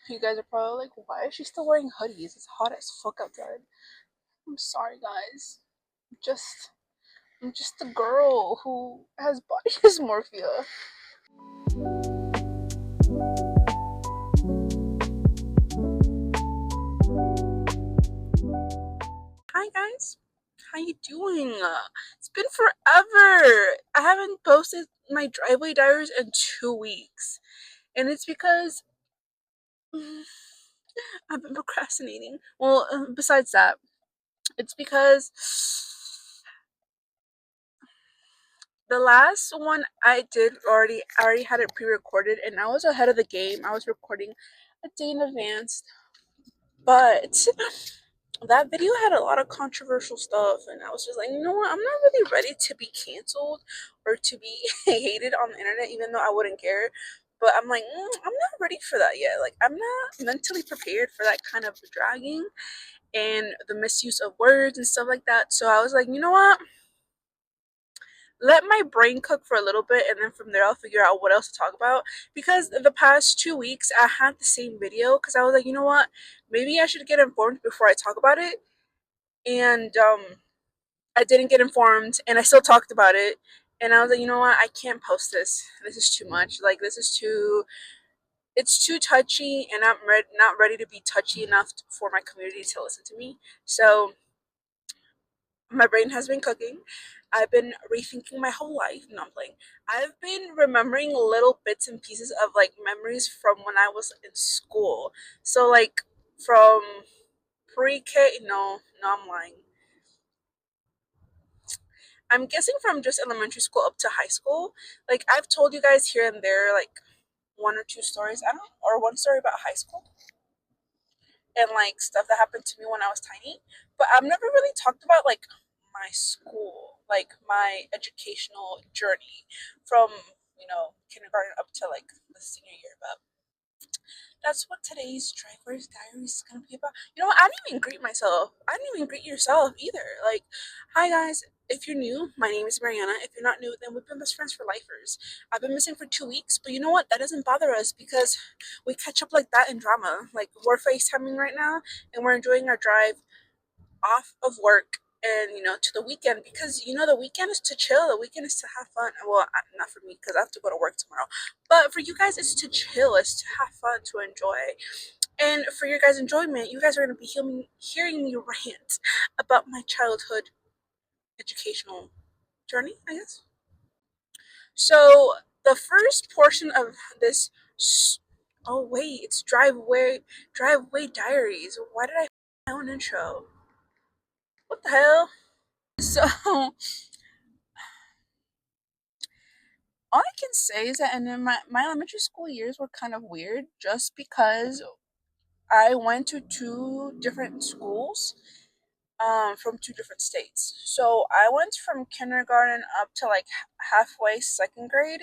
You guys are probably like, why is she still wearing hoodies? It's hot as fuck outside. I'm sorry, guys. Just, I'm just a girl who has body dysmorphia. Hi, guys. How you doing? It's been forever. I haven't posted my driveway diaries in 2 weeks, and it's because I've been procrastinating. Well, besides that, it's because the last one I already had it pre-recorded, and I was ahead of the game. I was recording a day in advance, but that video had a lot of controversial stuff, and I was just like, you know what? I'm not really ready to be canceled or to be hated on the internet, even though I wouldn't care. But I'm like, I'm not ready for that yet. Like, I'm not mentally prepared for that kind of dragging and the misuse of words and stuff like that. So I was like, you know what? Let my brain cook for a little bit, and then from there I'll figure out what else to talk about. Because the past 2 weeks I had the same video because I was like, you know what? Maybe I should get informed before I talk about it. And I didn't get informed, and I still talked about it. And I was like, you know what? I can't post this. This is too much. Like, this is too. It's too touchy, and I'm not ready to be touchy enough for my community to listen to me. So my brain has been cooking. I've been rethinking my whole life. No, I'm playing. I've been remembering little bits and pieces of like memories from when I was in school. So like from pre-K. No, I'm lying. I'm guessing from just elementary school up to high school. Like I've told you guys here and there, like one or two stories. I don't, or one story about high school and like stuff that happened to me when I was tiny. But I've never really talked about like my school, like my educational journey from kindergarten up to like the senior year. But that's what today's driver's diaries is gonna be about. You know what? I didn't even greet myself. I didn't even greet yourself either. Like, hi guys. If you're new, my name is Mariana. If you're not new, then we've been best friends for lifers. I've been missing for 2 weeks, but you know what? That doesn't bother us because we catch up like that in drama. Like we're FaceTiming right now and we're enjoying our drive off of work and to the weekend, because the weekend is to chill, the weekend is to have fun. Well, not for me because I have to go to work tomorrow, but for you guys it's to chill, it's to have fun, to enjoy. And for your guys' enjoyment, you guys are going to be hearing me rant about my childhood educational journey, I guess. So the first portion of this oh wait, it's driveway diaries. Why did I my own intro? What the hell? So all I can say is that, and then my elementary school years were kind of weird just because I went to two different schools from two different states. So I went from kindergarten up to like halfway second grade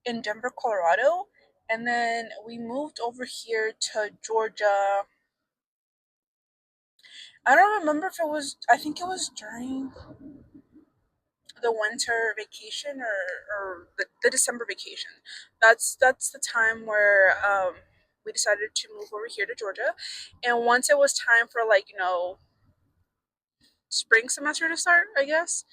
in Denver, Colorado. And then we moved over here to Georgia. I don't remember if it was, I think it was during the winter vacation or the December vacation. That's the time where we decided to move over here to Georgia. And once it was time for like spring semester to start, I guess,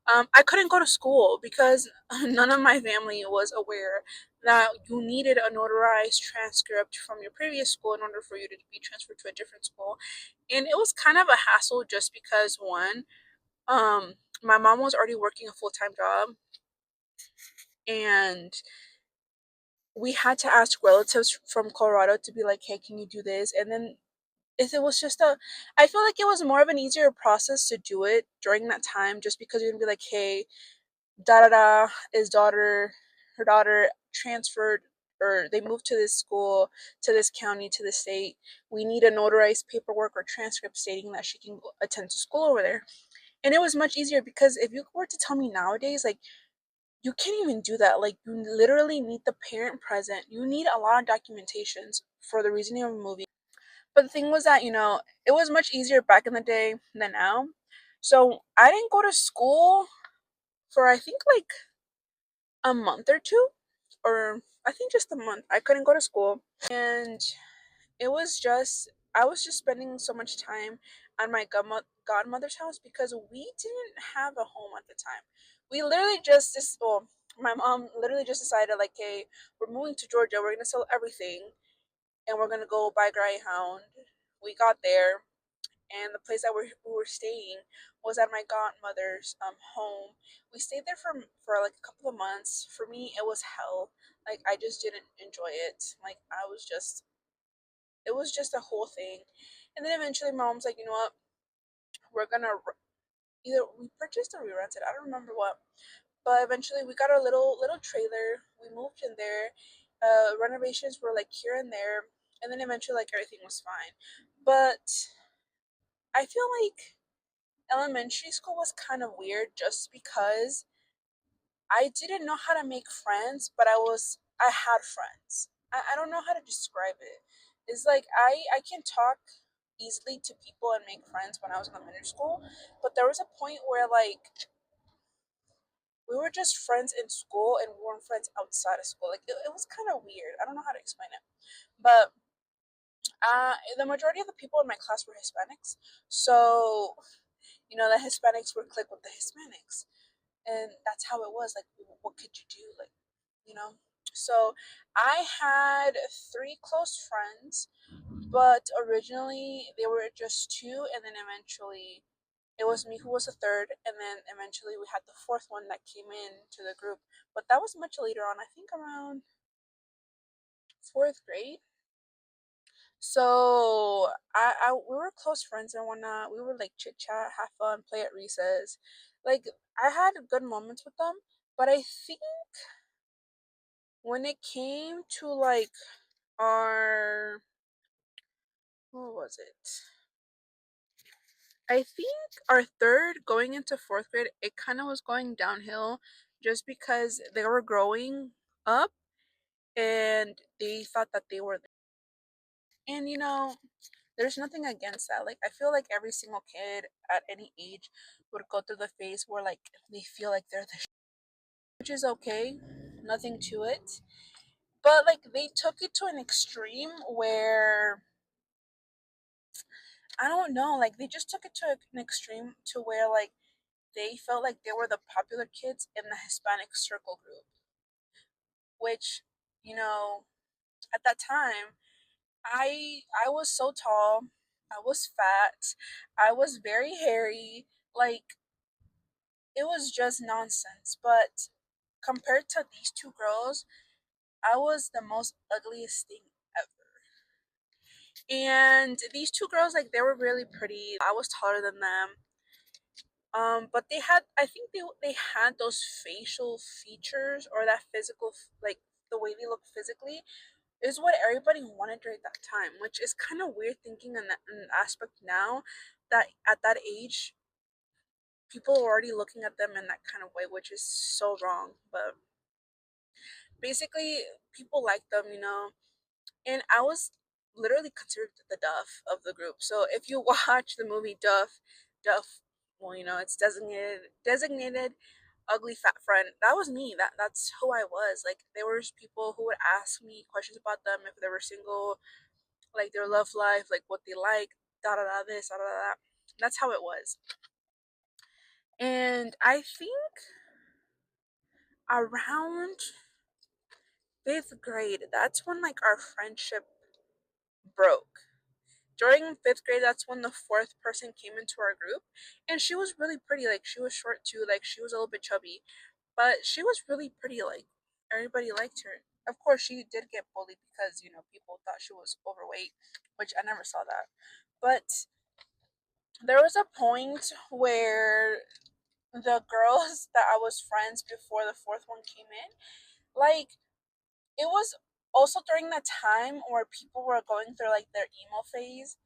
I couldn't go to school because none of my family was aware that you needed a notarized transcript from your previous school in order for you to be transferred to a different school. And it was kind of a hassle just because one, my mom was already working a full-time job, and we had to ask relatives from Colorado to be like, hey, can you do this? And then if it was just I feel like it was more of an easier process to do it during that time, just because you're gonna be like, hey, da da da, her daughter transferred, or they moved to this school, to this county, to this state. We need a notarized paperwork or transcript stating that she can attend to school over there. And it was much easier because if you were to tell me nowadays, like, you can't even do that. Like, you literally need the parent present. You need a lot of documentations for the reasoning of a movie. But the thing was that, it was much easier back in the day than now. So I didn't go to school for, I think, like a month or two, or I think just a month. I couldn't go to school. And it was just I was just spending so much time at my godmother's house because we didn't have a home at the time. We literally just this well, my mom literally just decided like, hey, we're moving to Georgia. We're gonna sell everything and we're gonna go buy Greyhound. We got there and the place that we were staying was at my godmother's home. We stayed there for like a couple of months. For me, it was hell. Like I just didn't enjoy it. Like I was just it was just a whole thing. And then eventually, my mom's like, you know what? We're gonna either we purchased or we rented. I don't remember what. But eventually, we got a little trailer. We moved in there. Renovations were like here and there, and then eventually, like everything was fine. But I feel like elementary school was kind of weird just because I didn't know how to make friends, but I had friends. I don't know how to describe it. It's like I can talk easily to people and make friends when I was in elementary school, but there was a point where like we were just friends in school and we weren't friends outside of school. Like it was kind of weird. I don't know how to explain it, but the majority of the people in my class were Hispanics, so you know the Hispanics would click with the Hispanics, and that's how it was. Like, what could you do? Like, you know. So I had three close friends, but originally they were just two, and then eventually it was me who was the third, and then eventually we had the fourth one that came in to the group. But that was much later on. I think around fourth grade. So we were close friends and whatnot. We would like chit chat, have fun, play at recess. Like I had good moments with them, but I think when it came to like our what was it? I think our third going into fourth grade, it kind of was going downhill just because they were growing up and they thought that they were. And you know, there's nothing against that. Like I feel like every single kid at any age would go through the phase where like they feel like they're the which is okay, nothing to it. But like they took it to an extreme where I don't know, like they just took it to an extreme to where like they felt like they were the popular kids in the Hispanic circle group, which, you know, at that time, I was so tall, I was fat, I was very hairy, like it was just nonsense. But compared to these two girls, I was the most ugliest thing ever. And these two girls, like they were really pretty. I was taller than them. But they had, I think they had those facial features or that physical, like the way they look physically, is what everybody wanted during that time, which is kind of weird thinking in an aspect now that at that age, people are already looking at them in that kind of way, which is so wrong. But basically, people like them, you know, and I was literally considered the Duff of the group. So if you watch the movie Duff, well, you know, it's designated ugly fat friend. That was me. That's who I was. Like there was people who would ask me questions about them if they were single, like their love life, like what they like, da da da this, da da da. That's how it was. And I think around fifth grade, that's when like our friendship broke. During fifth grade, that's when the fourth person came into our group, and she was really pretty. Like she was short too. Like she was a little bit chubby, but she was really pretty. Like everybody liked her. Of course, she did get bullied because you know people thought she was overweight, which I never saw that. But there was a point where the girls that I was friends before the fourth one came in, like it was also during the time where people were going through like their emo phase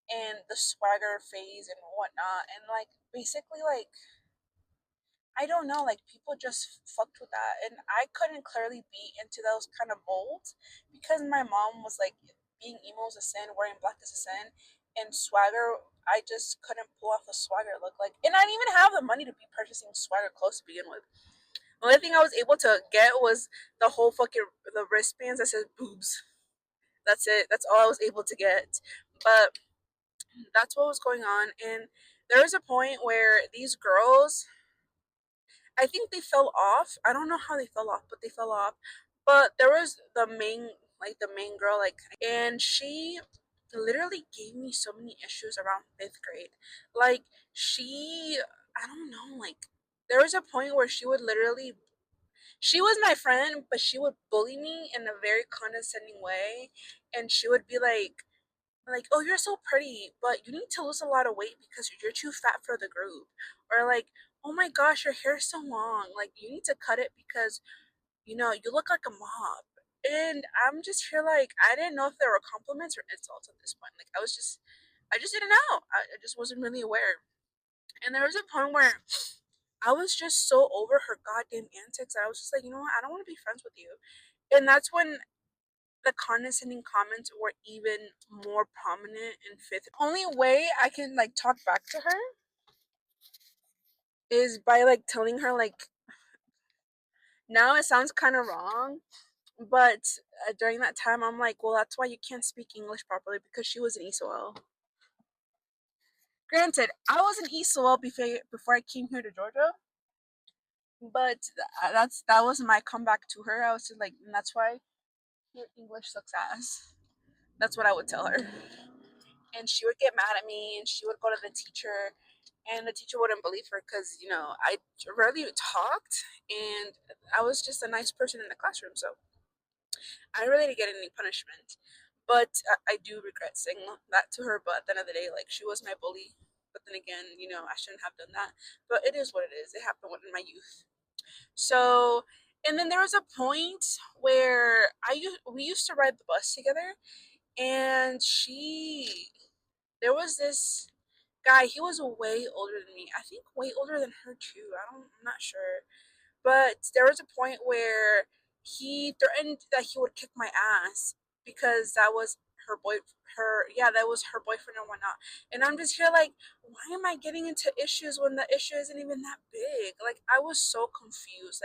and the swagger phase and whatnot, and like basically like I don't know, like people just fucked with that, and I couldn't clearly be into those kind of molds because my mom was like, being emo is a sin, wearing black is a sin, and swagger. I just couldn't pull off the swagger look like, and I didn't even have the money to be purchasing swagger clothes to begin with. The only thing I was able to get was the whole fucking the wristbands that says boobs. That's it. That's all I was able to get. But that's what was going on. And there was a point where these girls, I think they fell off. I don't know how they fell off, but they fell off. But there was the main girl, and she literally gave me so many issues around fifth grade. Like, I don't know, there was a point where she was my friend, but she would bully me in a very condescending way. And she would be oh, you're so pretty, but you need to lose a lot of weight because you're too fat for the group. Or oh my gosh, your hair's so long, you need to cut it because you look like a mob. And I'm just here I didn't know if there were compliments or insults at this point. I just didn't know. I just wasn't really aware. And there was a point where I was just so over her goddamn antics that I was just like, you know what, I don't want to be friends with you. And that's when the condescending comments were even more prominent in fifth. Only way I can talk back to her is by telling her now it sounds kind of wrong, but during that time I'm like, well, that's why you can't speak English properly, because she was an ESOL. Granted, I was an ESOL before I came here to Georgia, but that was my comeback to her. I was just like, and that's why your English sucks ass. That's what I would tell her. And she would get mad at me, and she would go to the teacher, and the teacher wouldn't believe her because I rarely talked, and I was just a nice person in the classroom, so I really didn't get any punishment. But I do regret saying that to her. But at the end of the day, she was my bully. But then again, I shouldn't have done that. But it is what it is. It happened in my youth. So, and then there was a point where we used to ride the bus together, and there was this guy. He was way older than me. I think way older than her too. I'm not sure. But there was a point where he threatened that he would kick my ass because that was her boyfriend and whatnot. And I'm just here why am I getting into issues when the issue isn't even that big? I was so confused.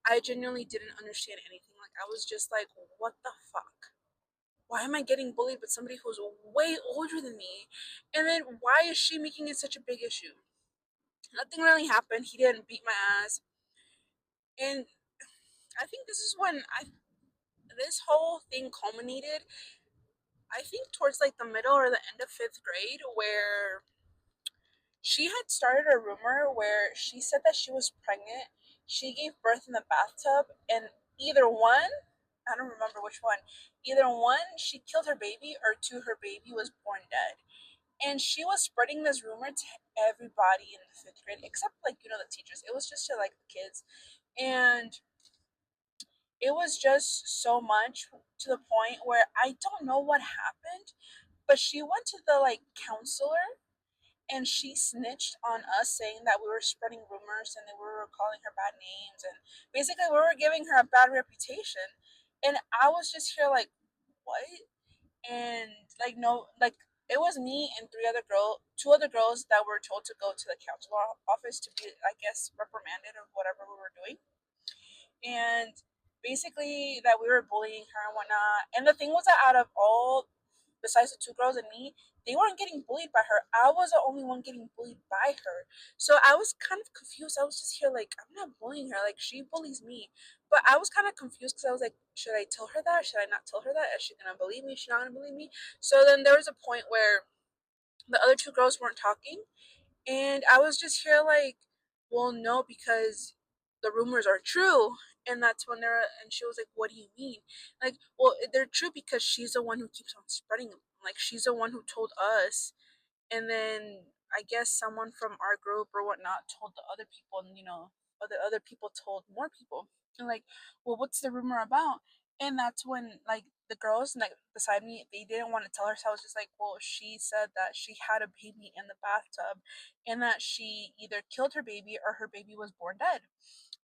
I genuinely didn't understand anything. I was just like, what the fuck? Why am I getting bullied with somebody who's way older than me? And then why is she making it such a big issue? Nothing really happened. He didn't beat my ass. And I think this is when this whole thing culminated. I think towards the middle or the end of fifth grade, where she had started a rumor where she said that she was pregnant. She gave birth in the bathtub, and either one, I don't remember which one, either one, she killed her baby, or two, her baby was born dead. And she was spreading this rumor to everybody in the fifth grade, except the teachers. It was just to the kids. And it was just so much to the point where I don't know what happened, but she went to the counselor, and she snitched on us, saying that we were spreading rumors and that we were calling her bad names, and basically we were giving her a bad reputation. And I was just here what? And no, it was me and two other girls that were told to go to the counselor office to be, I guess, reprimanded of whatever we were doing. And basically that we were bullying her and whatnot. And the thing was that out of all, besides the two girls and me, they weren't getting bullied by her. I was the only one getting bullied by her. So I was kind of confused. I was just here I'm not bullying her. She bullies me. But I was kind of confused because I was like, should I tell her that? Should I not tell her that? Is she gonna believe me? Is she not gonna believe me? So then there was a point where the other two girls weren't talking, and I was just here well, no, because the rumors are true. And that's when and she was like, what do you mean? Well, they're true because she's the one who keeps on spreading them. She's the one who told us. And then I guess someone from our group or whatnot told the other people, and other people told more people. And well, what's the rumor about? And that's when the girls beside me, they didn't want to tell her. So I was just like, well, she said that she had a baby in the bathtub, and that she either killed her baby or her baby was born dead.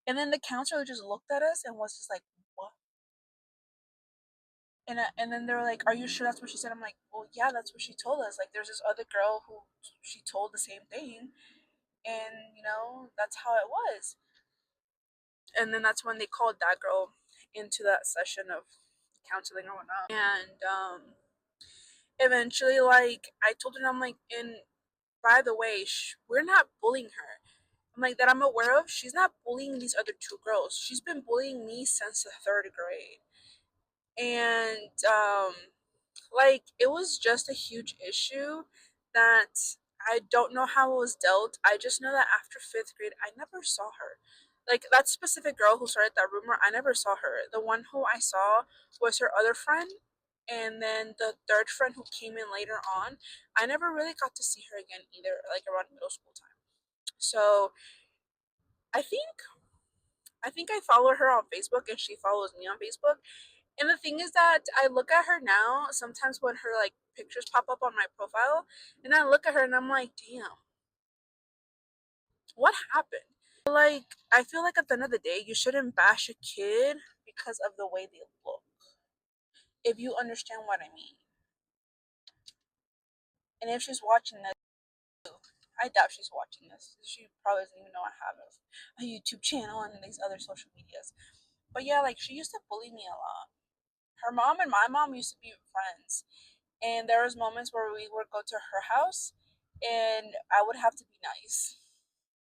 And then the counselor just looked at us and was just like, what? And then they were like, are you sure that's what she said? I'm like, well, yeah, that's what she told us. There's this other girl who she told the same thing, and that's how it was. And then that's when they called that girl into that session of counseling or whatnot. And eventually, like, I told her, I'm like, and by the way, we're not bullying her. I'm like, that I'm aware of, she's not bullying these other two girls. She's been bullying me since the third grade. And like, it was just a huge issue that I don't know how it was dealt. I just know that after fifth grade, I never saw her. Like, that specific girl who started that rumor, I never saw her. The one who I saw was her other friend, and then the third friend who came in later on, I never really got to see her again either, like around middle school time. So I think I follow her on Facebook and she follows me on Facebook. And the thing is that I look at her now sometimes when her like pictures pop up on my profile, and I look at her and I'm like, damn, what happened? Like, I feel like at the end of the day, you shouldn't bash a kid because of the way they look. If you understand what I mean. And if she's watching this, I doubt she's watching this. She probably doesn't even know I have a YouTube channel and these other social medias. But yeah, like, she used to bully me a lot. Her mom and my mom used to be friends. And there was moments where we would go to her house and I would have to be nice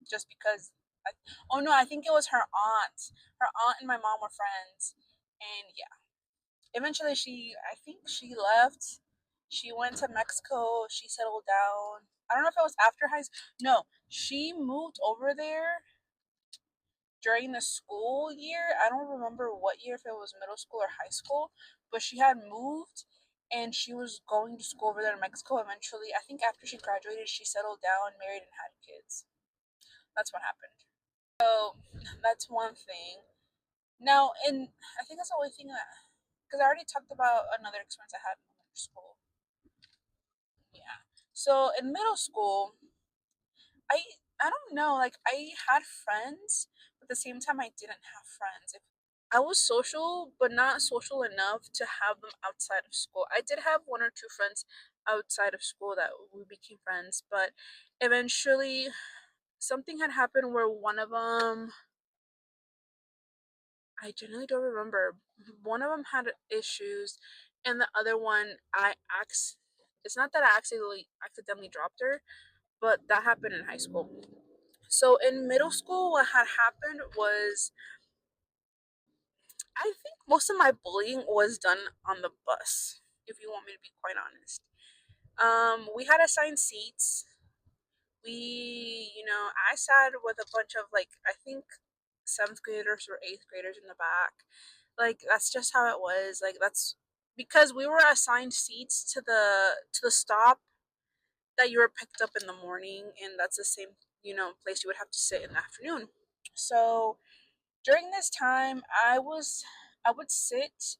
just because oh no, I think it was her aunt and my mom were friends. And yeah, eventually I think she left, she went to Mexico, she settled down. I don't know if it was after high school. No, she moved over there during the school year. I don't remember what year, if it was middle school or high school, but she had moved and she was going to school over there in Mexico. Eventually, I think after she graduated, she settled down, married, and had kids. That's what happened. So that's one thing. Now, and I think that's the only thing that, because I already talked about another experience I had in middle school. Yeah. So in middle school, I I don't know, like, I had friends, but at the same time I didn't have friends. I was social, but not social enough to have them outside of school. I did have one or two friends outside of school that we became friends, but eventually something had happened where one of them, I genuinely don't remember. One of them had issues, and the other one, it's not that I accidentally dropped her, but that happened in high school. So in middle school, what had happened was, I think most of my bullying was done on the bus, if you want me to be quite honest. We had assigned seats. I sat with a bunch of, like, I think seventh graders or eighth graders in the back. Like, that's just how it was. Like, that's because we were assigned seats to the stop that you were picked up in the morning, and that's the same, place you would have to sit in the afternoon. So during this time, I would sit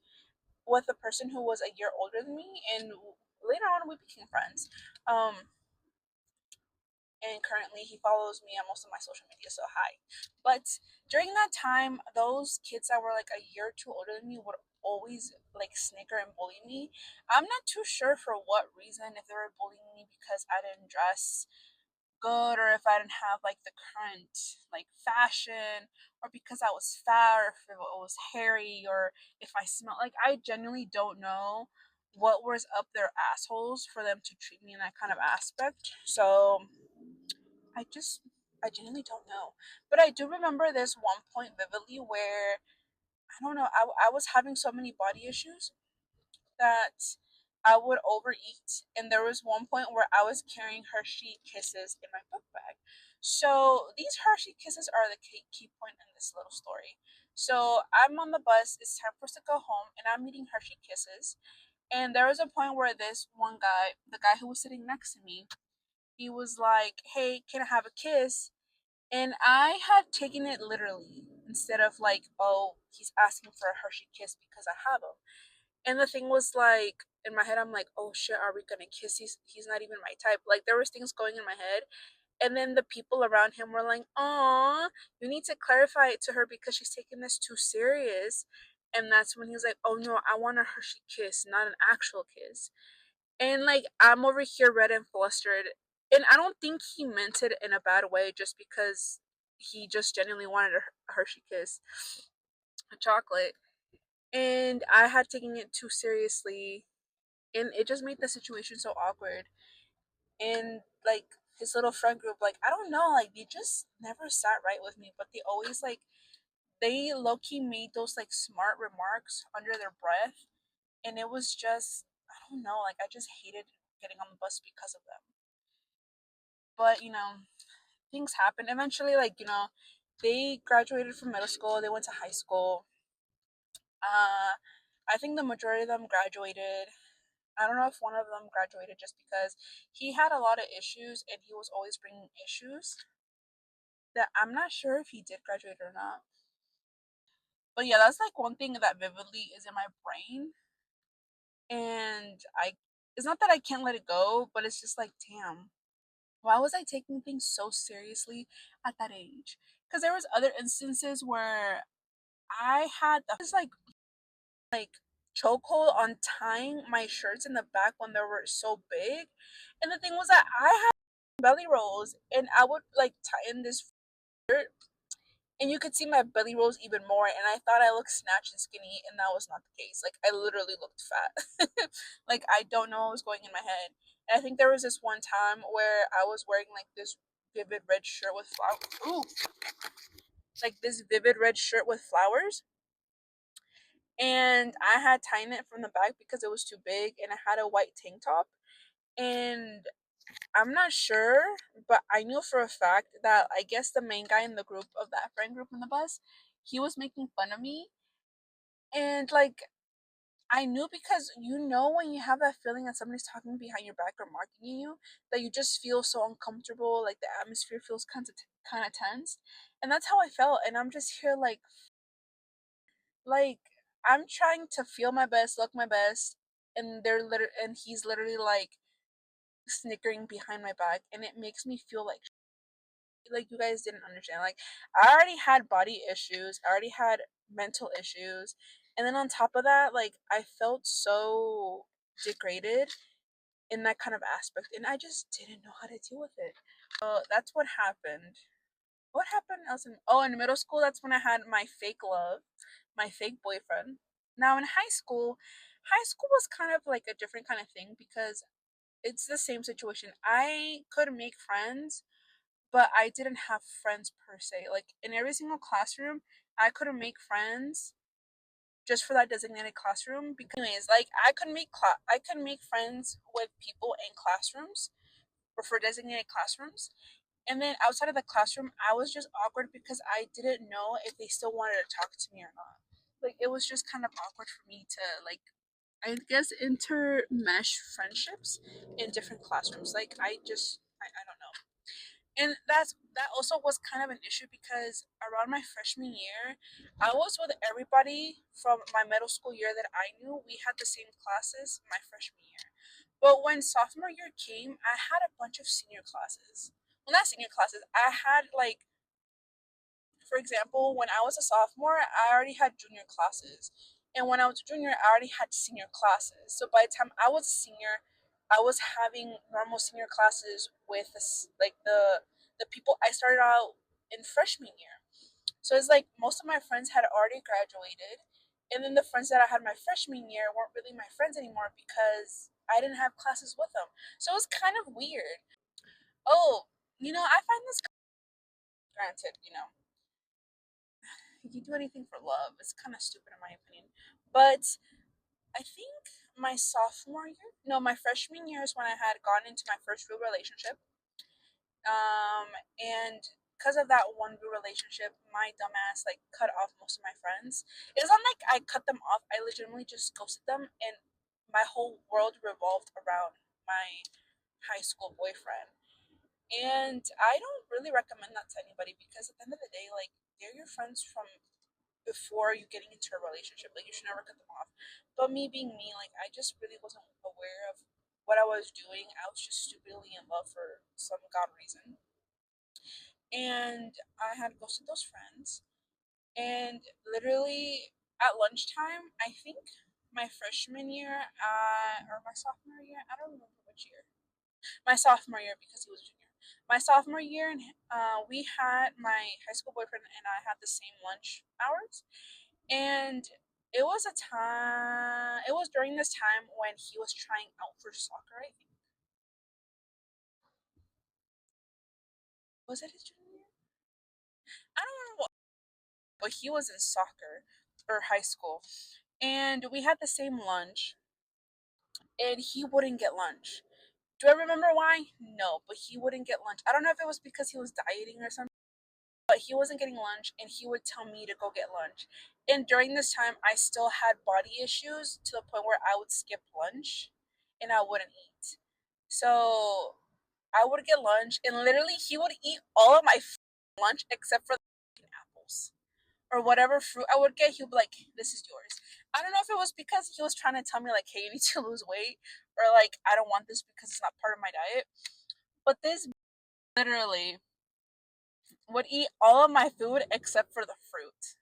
with a person who was a year older than me, and later on we became friends. And currently he follows me on most of my social media, so hi. But during that time, those kids that were like a year or two older than me would always like snicker and bully me. I'm not too sure for what reason, if they were bullying me because I didn't dress good, or if I didn't have like the current like fashion, or because I was fat, or if it was hairy, or if I smelled, like, I genuinely don't know what was up their assholes for them to treat me in that kind of aspect. So I just, I genuinely don't know. But I do remember this one point vividly where, I don't know, I was having so many body issues that I would overeat. And there was one point where I was carrying Hershey Kisses in my book bag. So these Hershey Kisses are the key point in this little story. So I'm on the bus, it's time for us to go home, and I'm eating Hershey Kisses. And there was a point where this one guy, the guy who was sitting next to me, he was like, "Hey, can I have a kiss?" And I had taken it literally instead of like, "Oh, he's asking for a Hershey kiss because I have him." And the thing was, like, in my head, I'm like, "Oh shit, are we gonna kiss? He's not even my type." Like, there was things going in my head, and then the people around him were like, "Aw, you need to clarify it to her because she's taking this too serious." And that's when he was like, "Oh no, I want a Hershey kiss, not an actual kiss." And like, I'm over here red and flustered. And I don't think he meant it in a bad way, just because he just genuinely wanted a Hershey kiss, a chocolate. and I had taken it too seriously, and it just made the situation so awkward. And like his little friend group, like I don't know, like they just never sat right with me, but they always like they low key made those like smart remarks under their breath, and it was just I don't know, like I just hated getting on the bus because of them. But things happen eventually. Like they graduated from middle school, they went to high school. I think the majority of them graduated. I don't know if one of them graduated just because he had a lot of issues and he was always bringing issues that I'm not sure if he did graduate or not. But yeah, that's like one thing that vividly is in my brain. And it's not that I can't let it go, but it's just like, damn, why was I taking things so seriously at that age? Because there was other instances where I had the just like chokehold on tying my shirts in the back when they were so big. And the thing was that I had belly rolls and I would like tie in this shirt and you could see my belly rolls even more, and I thought I looked snatched and skinny, and that was not the case. Like I literally looked fat. Like I don't know what was going in my head. And I think there was this one time where I was wearing like this vivid red shirt with flowers. Ooh, like this vivid red shirt with flowers, and I had tightened it from the back because it was too big, and I had a white tank top, and I'm not sure, but I knew for a fact that I guess the main guy in the group of that friend group in the bus, he was making fun of me. And like I knew because when you have that feeling that somebody's talking behind your back or marking you, that you just feel so uncomfortable, like the atmosphere feels kind of tense. And that's how I felt. And I'm just here like I'm trying to feel my best, look my best, and he's literally like snickering behind my back, and it makes me feel like you guys didn't understand. Like I already had body issues, I already had mental issues, and then on top of that, like I felt so degraded in that kind of aspect, and I just didn't know how to deal with it. So that's what happened. What happened else in middle school, that's when I had my fake love, my fake boyfriend. Now in high school was kind of like a different kind of thing because it's the same situation. I could make friends, but I didn't have friends per se. Like in every single classroom, I couldn't make friends just for that designated classroom. Because anyways, like I could make friends with people in classrooms or for designated classrooms. And then outside of the classroom, I was just awkward because I didn't know if they still wanted to talk to me or not. Like it was just kind of awkward for me to like I guess intermesh friendships in different classrooms. Like I don't know. And that also was kind of an issue because around my freshman year, I was with everybody from my middle school year that I knew. We had the same classes my freshman year. But when sophomore year came, I had a bunch of senior classes. Well, not senior classes. I had like, for example, when I was a sophomore, I already had junior classes. And when I was a junior, I already had senior classes. So by the time I was a senior, I was having normal senior classes with like the people I started out in freshman year. So it's like most of my friends had already graduated, and then the friends that I had my freshman year weren't really my friends anymore because I didn't have classes with them. So it was kind of weird. Oh, I find this granted, you do anything for love. It's kind of stupid in my opinion. But I think my sophomore year, no, my freshman year is when I had gone into my first real relationship. And because of that one real relationship, my dumbass like cut off most of my friends. It's not like I cut them off. I legitimately just ghosted them, and my whole world revolved around my high school boyfriend. And I don't really recommend that to anybody because at the end of the day, like they're your friends from before you getting into a relationship. Like you should never cut them off. But me being me, like I just really wasn't aware of what I was doing. I was just stupidly in love for some god reason. And I had ghosted those friends. And literally at lunchtime, I think my freshman year, or my sophomore year, I don't remember which year. My sophomore year because he was a junior. My sophomore year, and we had my high school boyfriend and I had the same lunch hours, and It was a time. It was during this time when he was trying out for soccer. I think was it his junior year? I don't remember, but he was in soccer or high school, and we had the same lunch, and he wouldn't get lunch. Do I remember why? No, but he wouldn't get lunch. I don't know if it was because he was dieting or something, but he wasn't getting lunch, and he would tell me to go get lunch. And during this time, I still had body issues to the point where I would skip lunch and I wouldn't eat. So I would get lunch, and literally he would eat all of my lunch except for the apples or whatever fruit I would get. He would be like, "This is yours." I don't know if it was because he was trying to tell me like, "Hey, you need to lose weight," or like, "I don't want this because it's not part of my diet." But this literally would eat all of my food except for the fruit.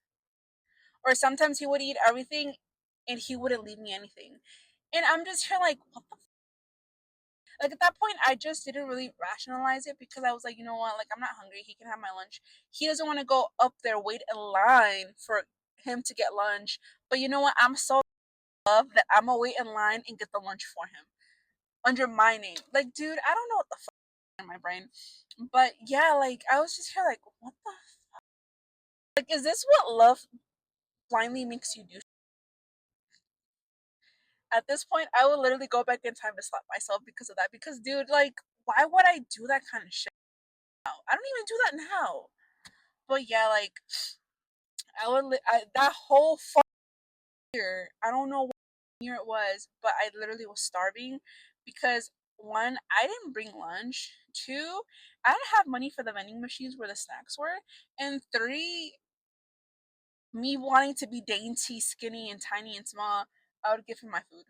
Or sometimes he would eat everything and he wouldn't leave me anything. And I'm just here like, what the like at that point I just didn't really rationalize it because I was like, you know what, like I'm not hungry, he can have my lunch. He doesn't want to go up there, wait in line for him to get lunch. But you know what? I'm so love that I'm gonna wait in line and get the lunch for him under my name. Like, dude, I don't know what the fuck in my brain. But yeah, like I was just here like, what the like is this what love blindly makes you do? At this point, I would literally go back in time to slap myself because of that. Because, dude, like, why would I do that kind of shit now? I don't even do that now. But yeah, like, that whole year, I don't know what year it was, but I literally was starving because one, I didn't bring lunch. Two, I didn't have money for the vending machines where the snacks were. And three, me wanting to be dainty, skinny, and tiny and small, I would give him my food.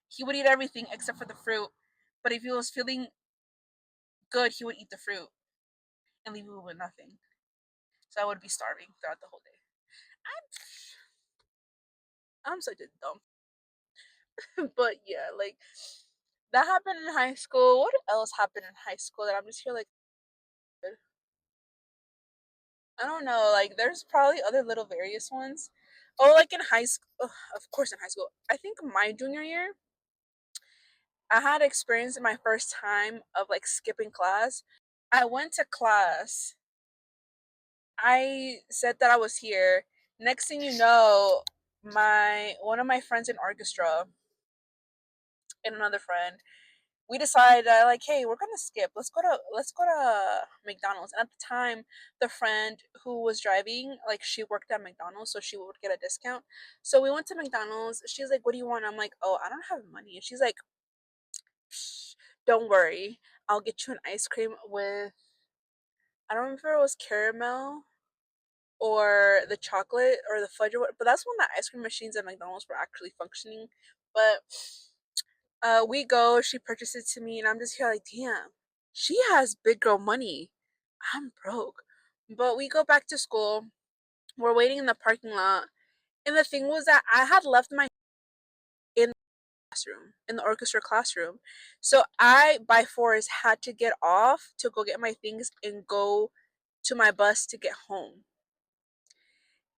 He would eat everything except for the fruit. But if he was feeling good, he would eat the fruit and leave me with nothing. So I would be starving throughout the whole day. I'm such a dumb. But yeah, like that happened in high school. What else happened in high school that I'm just here like I don't know. Like there's probably other little various ones. Oh, like in high school, of course in high school. I think my junior year, I had experience in my first time of like skipping class. I went to class. I said that I was here. Next thing you know, my one of my friends in orchestra and another friend, we decided like, hey, we're gonna skip. Let's go to McDonald's. And at the time, the friend who was driving, like, she worked at McDonald's, so she would get a discount. So we went to McDonald's. She's like, "What do you want?" I'm like, "Oh, I don't have money." And she's like, "Psh, don't worry, I'll get you an ice cream with I don't remember if it was caramel or the chocolate or the fudge or what, but that's when the ice cream machines at McDonald's were actually functioning. But we go, she purchases it to me, and I'm just here like, damn, she has big girl money. I'm broke. But we go back to school. We're waiting in the parking lot, and the thing was that I had left my in the classroom, in the orchestra classroom, so I by force had to get off to go get my things and go to my bus to get home.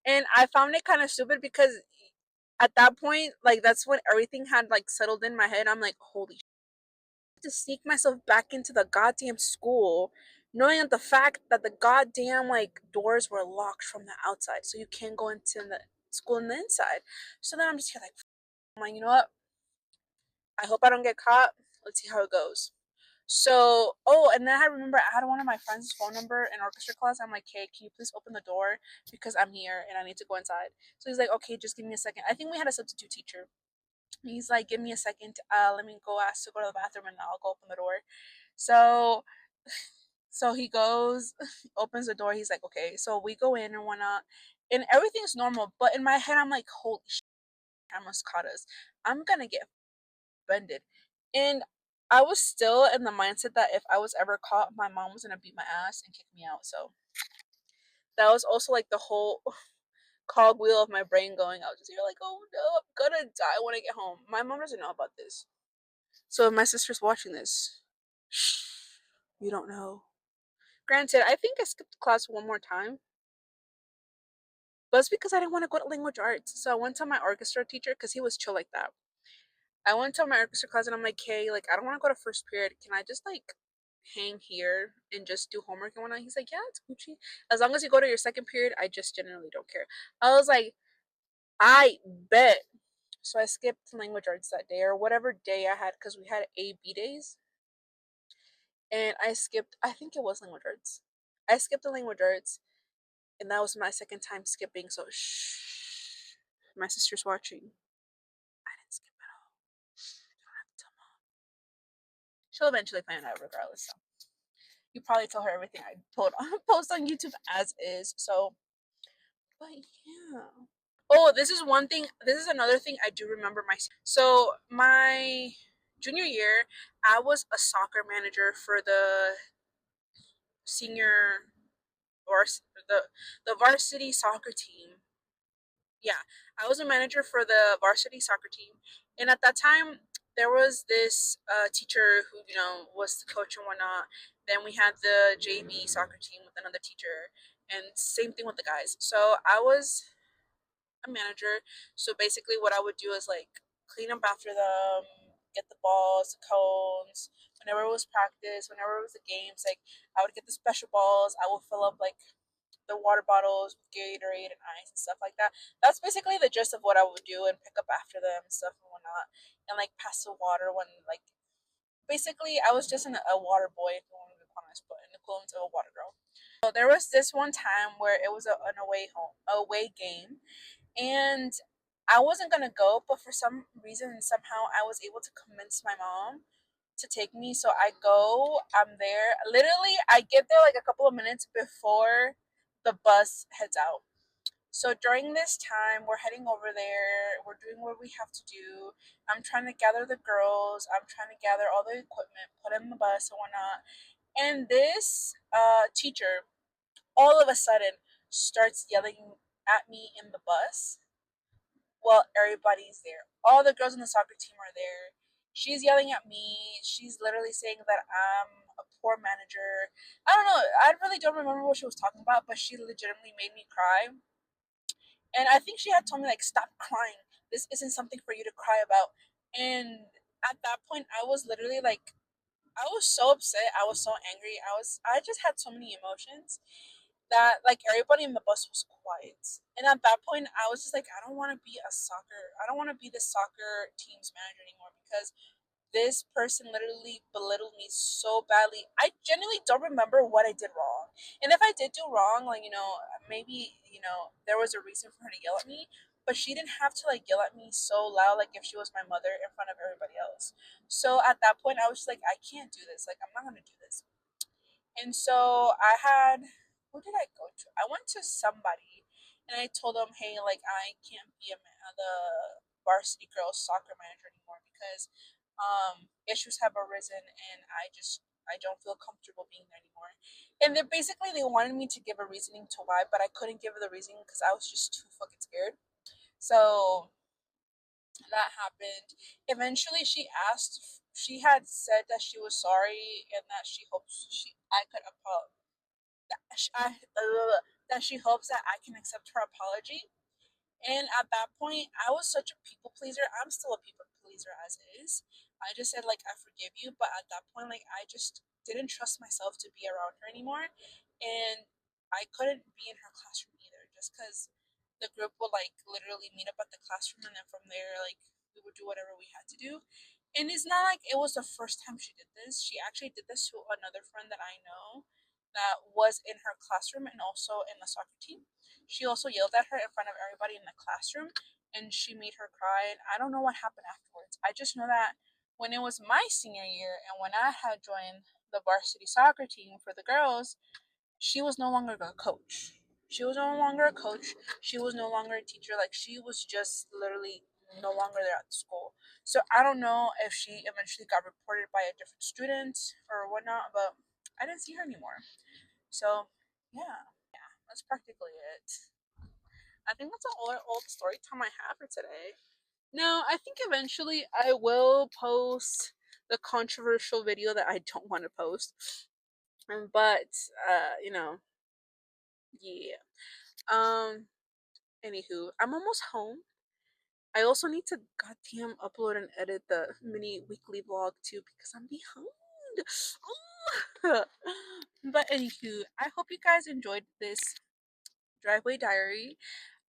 And I found it kind of stupid because at that point, like that's when everything had like settled in my head. I'm like, holy to sneak myself back into the goddamn school, knowing that the fact that the goddamn like doors were locked from the outside, so you can't go into the school on the inside. So then I'm just here like, I'm like, you know what? I hope I don't get caught. Let's see how it goes. So, oh, and then I remember I had one of my friends' phone number in orchestra class. I'm like, hey, can you please open the door because I'm here and I need to go inside. So he's like, okay, just give me a second. I think we had a substitute teacher. He's like, give me a second. Let me go ask to go to the bathroom and I'll go open the door. So, so he goes, opens the door. He's like, okay. So we go in and whatnot, and everything's normal. But in my head, I'm like, holy shit, cameras caught us. I'm gonna get bended. And I was still in the mindset that if I was ever caught, my mom was gonna beat my ass and kick me out. So that was also like the whole cogwheel of my brain going. I was just here like, oh no, I'm gonna die when I get home. My mom doesn't know about this. So if my sister's watching this, shh, you don't know. Granted, I think I skipped class one more time, But it's because I didn't want to go to language arts. So I went to my orchestra teacher because he was chill like that. I went to my orchestra class and I'm like, hey, like I don't want to go to first period. Can I just like hang here and just do homework and whatnot? He's like, yeah, it's Gucci. As long as you go to your second period, I just generally don't care. I was like, I bet. So I skipped language arts that day or whatever day I had because we had A-B days. And I skipped, I think it was language arts. I skipped the language arts and that was my second time skipping. So shh, my sister's watching. I didn't skip at all. I don't have to tell mom. She'll eventually find out regardless. So you probably tell her everything I post on YouTube as is. So, but yeah. Oh, this is one thing. This is another thing I do remember so my junior year, I was a soccer manager for the senior the varsity soccer team. Yeah, I was a manager for the varsity soccer team, and at that time there was this teacher who was the coach and whatnot. Then we had the JV soccer team with another teacher, and same thing with the guys. So I was a manager. So basically, what I would do is like clean up after them, get the balls, the cones. Whenever it was practice, whenever it was the games, like I would get the special balls. I would fill up like the water bottles with Gatorade and ice and stuff like that. That's basically the gist of what I would do and pick up after them and stuff and whatnot. And like pass the water when like basically I was just a water boy if you want to be honest, but in the equivalent of a water girl. So there was this one time where it was an away game, and I wasn't gonna go, but for some reason somehow I was able to convince my mom to take me. So I go, I'm there. Literally, I get there like a couple of minutes before the bus heads out. So during this time, we're heading over there. We're doing what we have to do. I'm trying to gather the girls. I'm trying to gather all the equipment, put in the bus and whatnot. And this teacher, all of a sudden, starts yelling at me in the bus. Well, everybody's there. All the girls on the soccer team are there. She's yelling at me. She's literally saying that I'm a poor manager. I don't know. I really don't remember what she was talking about, but she legitimately made me cry. And I think she had told me like, "Stop crying. This isn't something for you to cry about." And at that point, I was literally like, I was so upset. I was so angry. I just had so many emotions that like everybody in the bus was quiet. And at that point, I was just like, I don't want to be the soccer team's manager anymore because this person literally belittled me so badly. I genuinely don't remember what I did wrong. And if I did do wrong, like, maybe, there was a reason for her to yell at me, but she didn't have to like yell at me so loud, like if she was my mother in front of everybody else. So at that point, I was just like, I can't do this. Like, I'm not going to do this. And so who did I go to? I went to somebody and I told them, hey, like, I can't be the varsity girls soccer manager anymore because issues have arisen and I don't feel comfortable being there anymore. And they wanted me to give a reasoning to why, but I couldn't give the reasoning because I was just too fucking scared. So that happened. Eventually, she had said that she was sorry and that she hopes I could apologize that she hopes that I can accept her apology. And at that point, I was such a people pleaser. I'm still a people pleaser as is. I just said like I forgive you, but at that point, like I just didn't trust myself to be around her anymore, and I couldn't be in her classroom either, just because the group would like literally meet up at the classroom, and then from there, like we would do whatever we had to do. And it's not like it was the first time she did this. She actually did this to another friend that I know that was in her classroom and also in the soccer team. She also yelled at her in front of everybody in the classroom and she made her cry. And I don't know what happened afterwards. I just know that when it was my senior year and when I had joined the varsity soccer team for the girls, she was no longer a coach. She was no longer a coach. She was no longer a teacher. Like, she was just literally no longer there at the school. So I don't know if she eventually got reported by a different student or whatnot, but I didn't see her anymore. So yeah, that's practically it. I think that's all the story time I have for today. No, I think eventually I will post the controversial video that I don't want to post. But yeah. Um Anywho, I'm almost home. I also need to goddamn upload and edit the mini weekly vlog too because I'm behind. But anywho, I hope you guys enjoyed this driveway diary.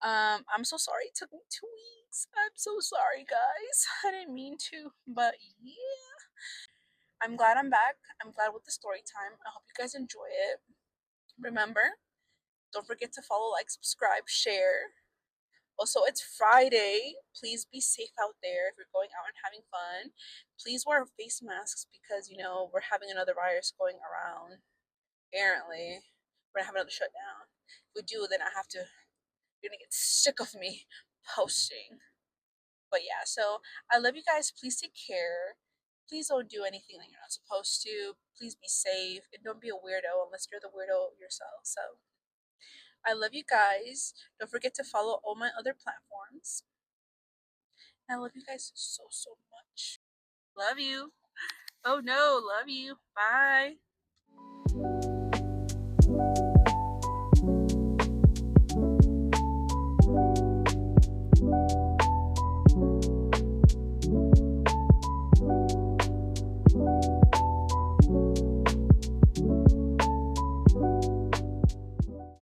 I'm so sorry it took me 2 weeks. I'm so sorry, guys. I didn't mean to, but yeah. I'm glad I'm back. I'm glad with the story time. I hope you guys enjoy it. Remember, don't forget to follow, like, subscribe, share. Also, it's Friday. Please be safe out there if you're going out and having fun. Please wear face masks because, we're having another virus going around. Apparently, we're gonna have another shutdown. If we do, then you're gonna get sick of me posting. But yeah, so I love you guys. Please take care. Please don't do anything that you're not supposed to. Please be safe and don't be a weirdo unless you're the weirdo yourself. So I love you guys. Don't forget to follow all my other platforms. I love you guys so, so much. Love you. Oh no, love you. Bye.